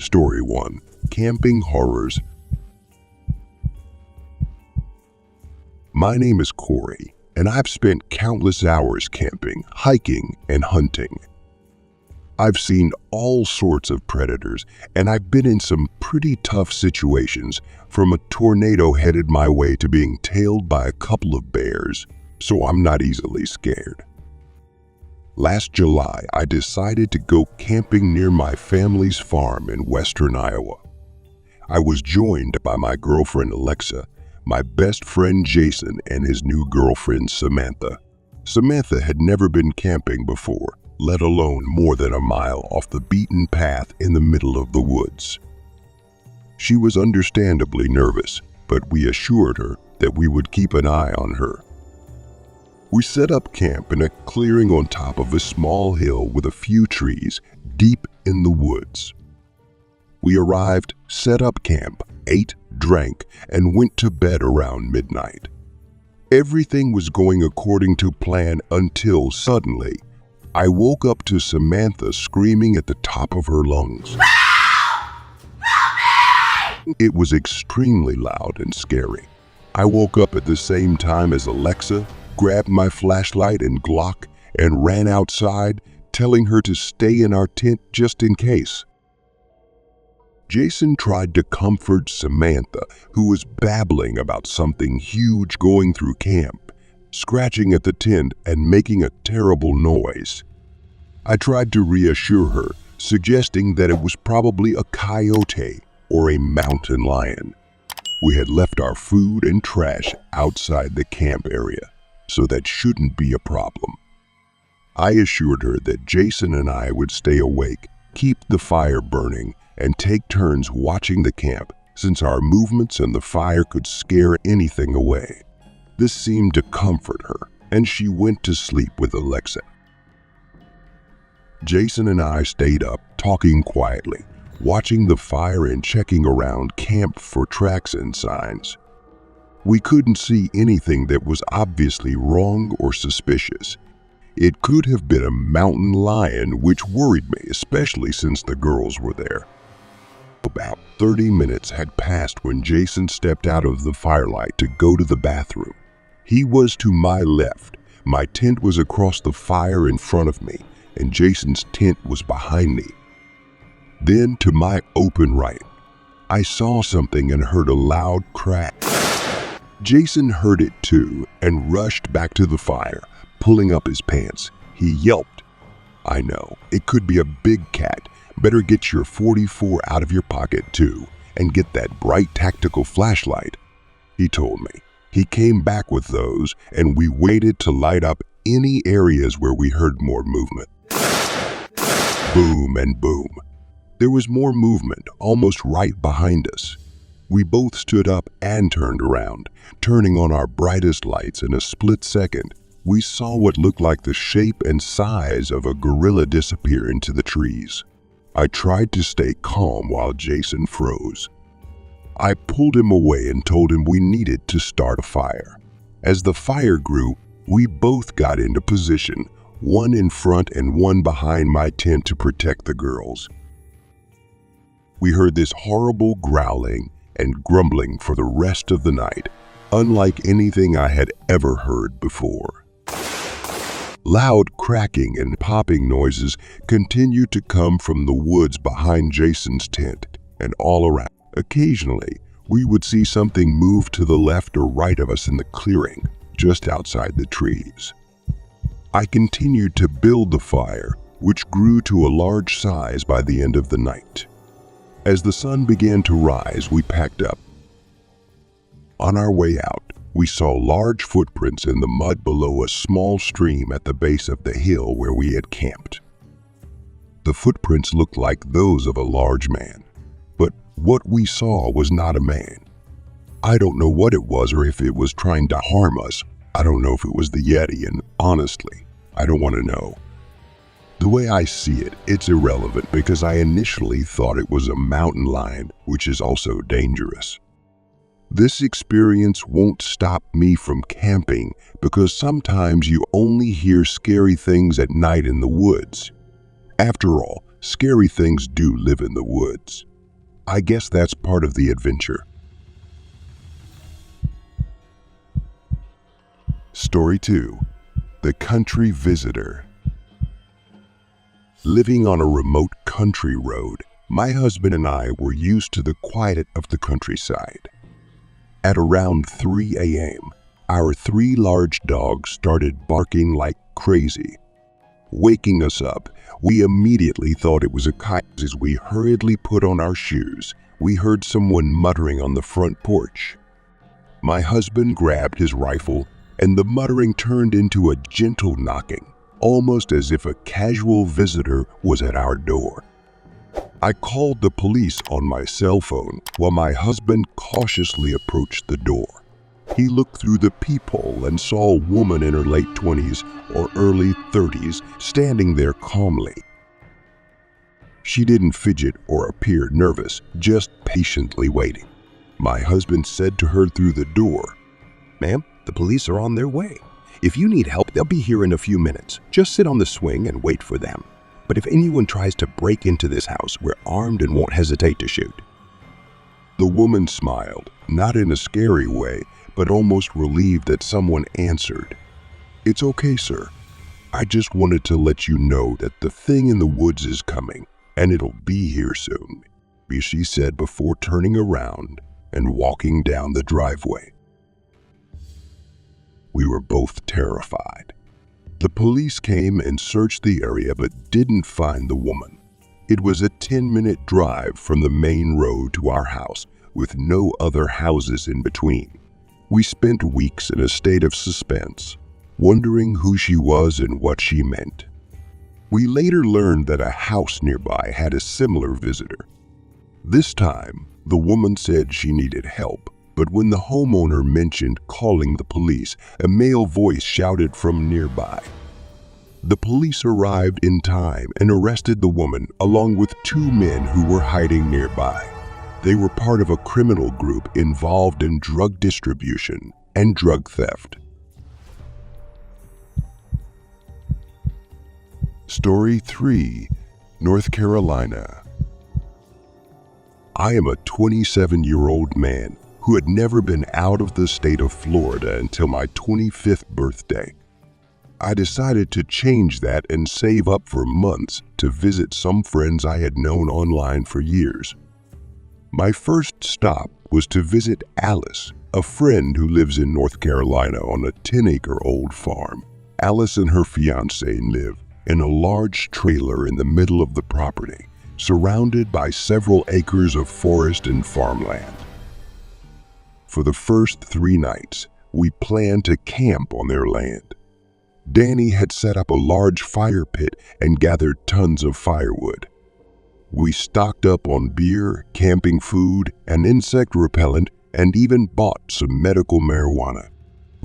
Story 1: Camping Horrors. My name is Corey, and I've spent countless hours camping, hiking, and hunting. I've seen all sorts of predators, and I've been in some pretty tough situations, from a tornado headed my way to being tailed by a couple of bears, so I'm not easily scared. Last July, I decided to go camping near my family's farm in western Iowa. I was joined by my girlfriend Alexa, my best friend Jason, and his new girlfriend Samantha. Samantha had never been camping before, let alone more than a mile off the beaten path in the middle of the woods. She was understandably nervous, but we assured her that we would keep an eye on her. We set up camp in a clearing on top of a small hill with a few trees deep in the woods. We arrived, set up camp, ate, drank, and went to bed around midnight. Everything was going according to plan until suddenly, I woke up to Samantha screaming at the top of her lungs. It was extremely loud and scary. I woke up at the same time as Alexa, grabbed my flashlight and Glock, and ran outside, telling her to stay in our tent just in case. Jason tried to comfort Samantha, who was babbling about something huge going through camp, scratching at the tent and making a terrible noise. I tried to reassure her, suggesting that it was probably a coyote or a mountain lion. We had left our food and trash outside the camp area, so that shouldn't be a problem. I assured her that Jason and I would stay awake, keep the fire burning, and take turns watching the camp, since our movements and the fire could scare anything away. This seemed to comfort her, and she went to sleep with Alexa. Jason and I stayed up, talking quietly, watching the fire and checking around camp for tracks and signs. We couldn't see anything that was obviously wrong or suspicious. It could have been a mountain lion, which worried me, especially since the girls were there. About 30 minutes had passed when Jason stepped out of the firelight to go to the bathroom. He was to my left, my tent was across the fire in front of me, and Jason's tent was behind me. Then to my open right, I saw something and heard a loud crack. Jason heard it too and rushed back to the fire, pulling up his pants. He yelped. I know, it could be a big cat. Better get your .44 out of your pocket too, and get that bright tactical flashlight, he told me. He came back with those, and we waited to light up any areas where we heard more movement. Boom and boom. There was more movement, almost right behind us. We both stood up and turned around, turning on our brightest lights. In a split second, we saw what looked like the shape and size of a gorilla disappear into the trees. I tried to stay calm while Jason froze. I pulled him away and told him we needed to start a fire. As the fire grew, we both got into position, one in front and one behind my tent to protect the girls. We heard this horrible growling and grumbling for the rest of the night, unlike anything I had ever heard before. Loud cracking and popping noises continued to come from the woods behind Jason's tent and all around. Occasionally, we would see something move to the left or right of us in the clearing, just outside the trees. I continued to build the fire, which grew to a large size by the end of the night. As the sun began to rise, we packed up. On our way out, we saw large footprints in the mud below a small stream at the base of the hill where we had camped. The footprints looked like those of a large man, but what we saw was not a man. I don't know what it was or if it was trying to harm us. I don't know if it was the Yeti, and honestly, I don't want to know. The way I see it, it's irrelevant because I initially thought it was a mountain lion, which is also dangerous. This experience won't stop me from camping because sometimes you only hear scary things at night in the woods. After all, scary things do live in the woods. I guess that's part of the adventure. Story 2. The Country Visitor. Living on a remote country road, my husband and I were used to the quiet of the countryside. At around 3 a.m., our 3 large dogs started barking like crazy. Waking us up, we immediately thought it was a coyote. As we hurriedly put on our shoes, we heard someone muttering on the front porch. My husband grabbed his rifle, and the muttering turned into a gentle knocking, almost as if a casual visitor was at our door. I called the police on my cell phone while my husband cautiously approached the door. He looked through the peephole and saw a woman in her late 20s or early 30s standing there calmly. She didn't fidget or appear nervous, just patiently waiting. My husband said to her through the door, "Ma'am, the police are on their way. If you need help, they'll be here in a few minutes. Just sit on the swing and wait for them. But if anyone tries to break into this house, we're armed and won't hesitate to shoot." The woman smiled, not in a scary way, but almost relieved that someone answered. "It's okay, sir. I just wanted to let you know that the thing in the woods is coming, and it'll be here soon," she said before turning around and walking down the driveway. We were both terrified. The police came and searched the area but didn't find the woman. It was a 10-minute drive from the main road to our house, with no other houses in between. We spent weeks in a state of suspense, wondering who she was and what she meant. We later learned that a house nearby had a similar visitor. This time, the woman said she needed help, but when the homeowner mentioned calling the police, a male voice shouted from nearby. The police arrived in time and arrested the woman along with 2 men who were hiding nearby. They were part of a criminal group involved in drug distribution and drug theft. Story 3. North Carolina. I am a 27-year-old man who had never been out of the state of Florida until my 25th birthday. I decided to change that and save up for months to visit some friends I had known online for years. My first stop was to visit Alice, a friend who lives in North Carolina on a 10-acre old farm. Alice and her fiancé live in a large trailer in the middle of the property, surrounded by several acres of forest and farmland. For the first 3 nights, we planned to camp on their land. Danny had set up a large fire pit and gathered tons of firewood. We stocked up on beer, camping food, and insect repellent, and even bought some medical marijuana.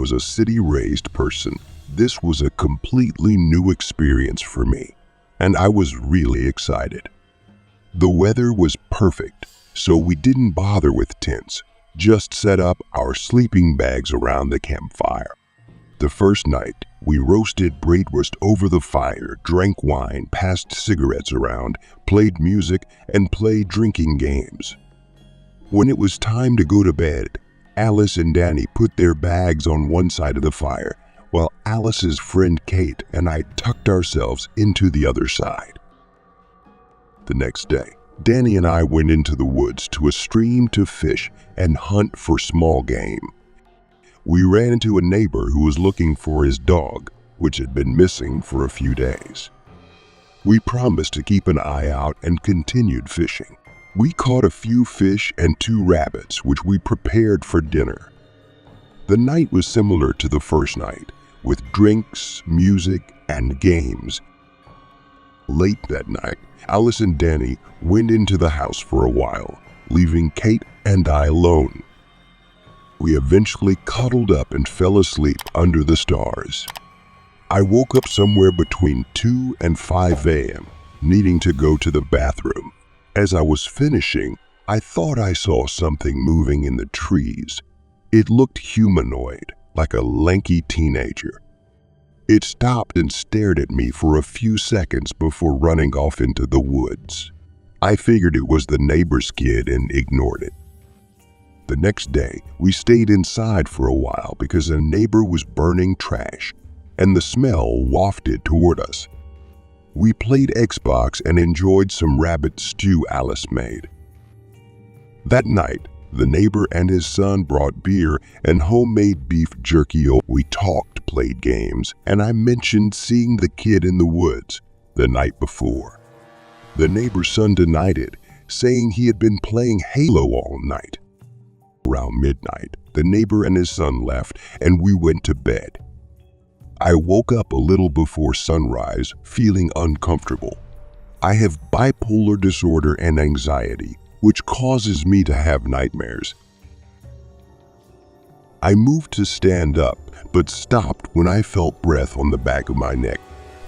As a city-raised person, this was a completely new experience for me, and I was really excited. The weather was perfect, so we didn't bother with tents, just set up our sleeping bags around the campfire. The first night, we roasted bratwurst over the fire, drank wine, passed cigarettes around, played music, and played drinking games. When it was time to go to bed, Alice and Danny put their bags on one side of the fire, while Alice's friend Kate and I tucked ourselves into the other side. The next day, Danny and I went into the woods to a stream to fish and hunt for small game. We ran into a neighbor who was looking for his dog, which had been missing for a few days. We promised to keep an eye out and continued fishing. We caught a few fish and 2 rabbits, which we prepared for dinner. The night was similar to the first night, with drinks, music, and games. Late that night, Alice and Danny went into the house for a while, leaving Kate and I alone. We eventually cuddled up and fell asleep under the stars. I woke up somewhere between 2 and 5 a.m., needing to go to the bathroom. As I was finishing, I thought I saw something moving in the trees. It looked humanoid, like a lanky teenager. It stopped and stared at me for a few seconds before running off into the woods. I figured it was the neighbor's kid and ignored it. The next day, we stayed inside for a while because a neighbor was burning trash, and the smell wafted toward us. We played Xbox and enjoyed some rabbit stew Alice made. That night, the neighbor and his son brought beer and homemade beef jerky. We talked, played games, and I mentioned seeing the kid in the woods the night before. The neighbor's son denied it, saying he had been playing Halo all night. Around midnight, the neighbor and his son left, and we went to bed. I woke up a little before sunrise, feeling uncomfortable. I have bipolar disorder and anxiety, which causes me to have nightmares. I moved to stand up, but stopped when I felt breath on the back of my neck.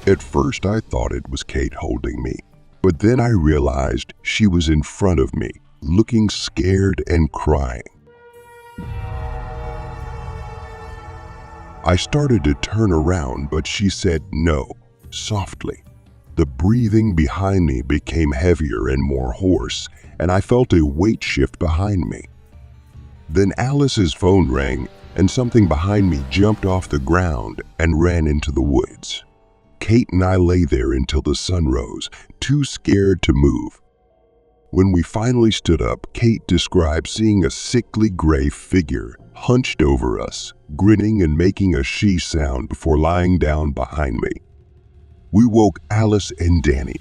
At first, I thought it was Kate holding me, but then I realized she was in front of me, looking scared and crying. I started to turn around, but she said no, softly. The breathing behind me became heavier and more hoarse, and I felt a weight shift behind me. Then Alice's phone rang, and something behind me jumped off the ground and ran into the woods. Kate and I lay there until the sun rose, too scared to move. When we finally stood up, Kate described seeing a sickly gray figure hunched over us, grinning and making a she sound before lying down behind me. We woke Alice and Danny.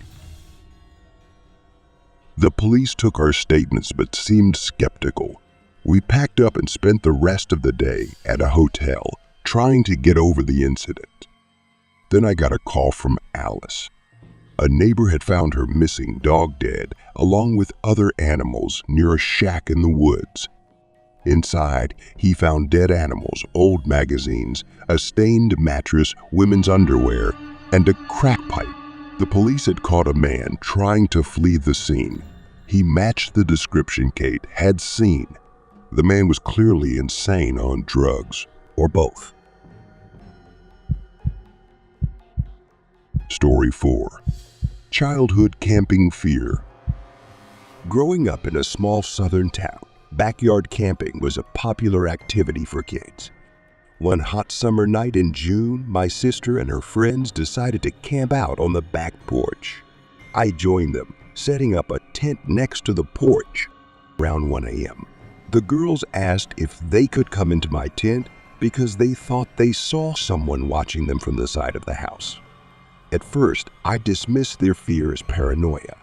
The police took our statements but seemed skeptical. We packed up and spent the rest of the day at a hotel, trying to get over the incident. Then I got a call from Alice. A neighbor had found her missing dog dead, along with other animals, near a shack in the woods. Inside, he found dead animals, old magazines, a stained mattress, women's underwear, and a crack pipe. The police had caught a man trying to flee the scene. He matched the description Kate had seen. The man was clearly insane on drugs, or both. Story 4. Childhood camping fear. Growing up in a small southern town, backyard camping was a popular activity for kids. One hot summer night in June, my sister and her friends decided to camp out on the back porch. I joined them, setting up a tent next to the porch. Around 1 a.m., the girls asked if they could come into my tent because they thought they saw someone watching them from the side of the house. At first, I dismissed their fear as paranoia.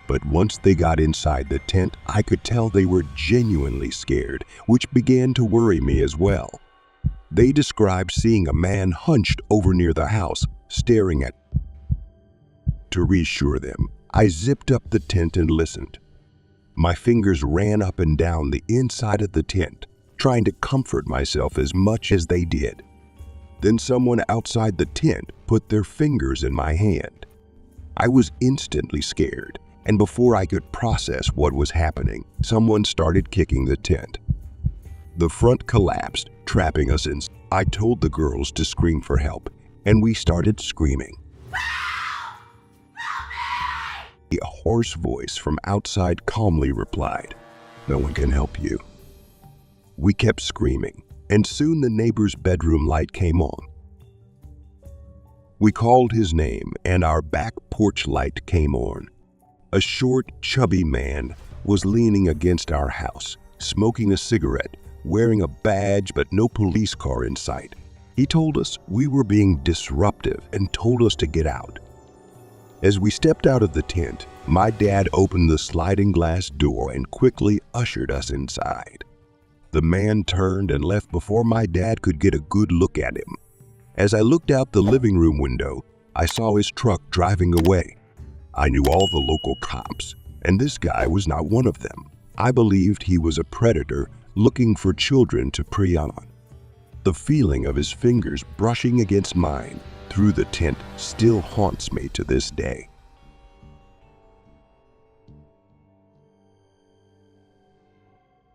But once they got inside the tent, I could tell they were genuinely scared, which began to worry me as well. They described seeing a man hunched over near the house, staring at me. To reassure them, I zipped up the tent and listened. My fingers ran up and down the inside of the tent, trying to comfort myself as much as they did. Then someone outside the tent put their fingers in my hand. I was instantly scared, and before I could process what was happening, someone started kicking the tent. The front collapsed, trapping us in. I told the girls to scream for help, and we started screaming. A hoarse voice from outside calmly replied, "No one can help you." We kept screaming, and soon the neighbor's bedroom light came on. We called his name, and our back porch light came on. A short, chubby man was leaning against our house, smoking a cigarette, wearing a badge but no police car in sight. He told us we were being disruptive and told us to get out. As we stepped out of the tent, my dad opened the sliding glass door and quickly ushered us inside. The man turned and left before my dad could get a good look at him. As I looked out the living room window, I saw his truck driving away. I knew all the local cops, and this guy was not one of them. I believed he was a predator looking for children to prey on. The feeling of his fingers brushing against mine through the tent still haunts me to this day.